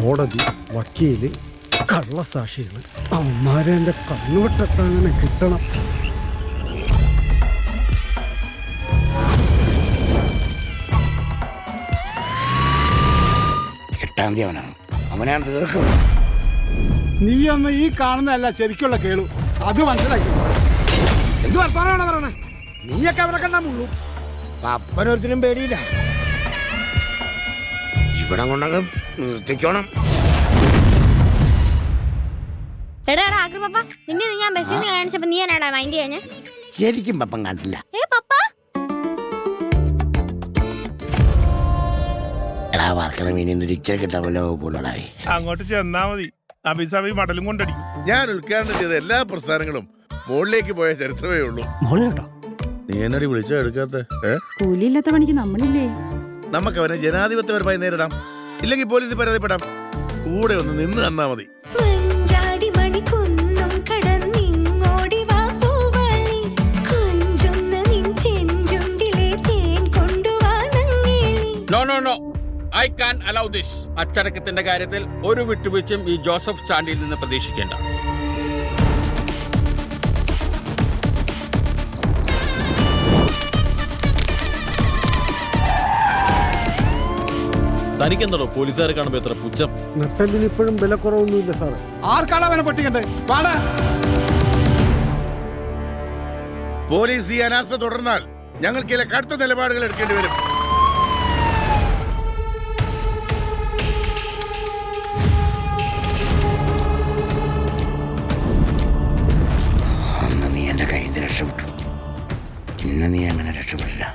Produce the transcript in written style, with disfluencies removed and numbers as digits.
കോടതി, വക്കീല്, കള്ളസാക്ഷികൾ, അവന്മാരെ എൻ്റെ കണ്ണുവെട്ടത്തങ്ങനെ കിട്ടണം. അവനാണ് തീർക്കും. നീ അന്ന് ഈ കാണുന്നതല്ല ശരിക്കുള്ള കേളു, അത് മനസ്സിലാക്കി. എന്ത് വർത്താനാണ് പറയണേ? നീയൊക്കെ അവരെ കണ്ടാ മുള്ളൂ. അപ്പനൊരുത്തിനും പേടിയില്ല. ഇവിടെ കൊണ്ടൊക്കെ നിർത്തിക്കണം. ശരിക്കും പപ്പൻ കണ്ടില്ല. അങ്ങോട്ട് ചെന്നാ മതി, അഭിസാബി മടലും കൊണ്ടടിക്കും. ഞാൻ ഉദ്ഘാടനം ചെയ്ത എല്ലാ പ്രസ്ഥാനങ്ങളും മുകളിലേക്ക് പോയ ചരിത്രമേ ഉള്ളൂ. നീ എന്നടി വിളിച്ചാ എടുക്കാത്ത? കൂലിയില്ലാത്ത പണിക്ക് നമ്മളില്ലേ? നമുക്ക് അവനെ ജനാധിപത്യപരമായി നേരിടാം, ഇല്ലെങ്കിൽ പോലീസിൽ പരാതിപ്പെടാം. കൂടെ ഒന്ന് നിന്ന് തന്നാ മതി. I can't allow this. അച്ചടക്കത്തിന്റെ കാര്യത്തിൽ ഒരു വിട്ടുവീഴ്ചയും ഈ ജോസഫ് ചാണ്ടിയിൽ നിന്ന് പ്രതീക്ഷിക്കേണ്ട. തനിക്കെന്തോ പോലീസുകാരെ കാണുമ്പോ എത്ര പുച്ഛം? നട്ടലിന് ഇപ്പോഴും വില കുറവൊന്നുമില്ല സാറേ. ആർക്കാണ് അവനെ പൊട്ടിക്കണ്ടേ? പോലീസ് ഈ അനാസ്ഥ തുടർന്നാൽ ഞങ്ങൾക്ക് ചില കടുത്ത നിലപാടുകൾ എടുക്കേണ്ടി വരും. അന്ന് നീ എന്റെ കയ്യിൽ നിന്ന് രക്ഷപ്പെട്ടു, ഇന്ന് നീ അങ്ങനെ രക്ഷപ്പെടില്ല.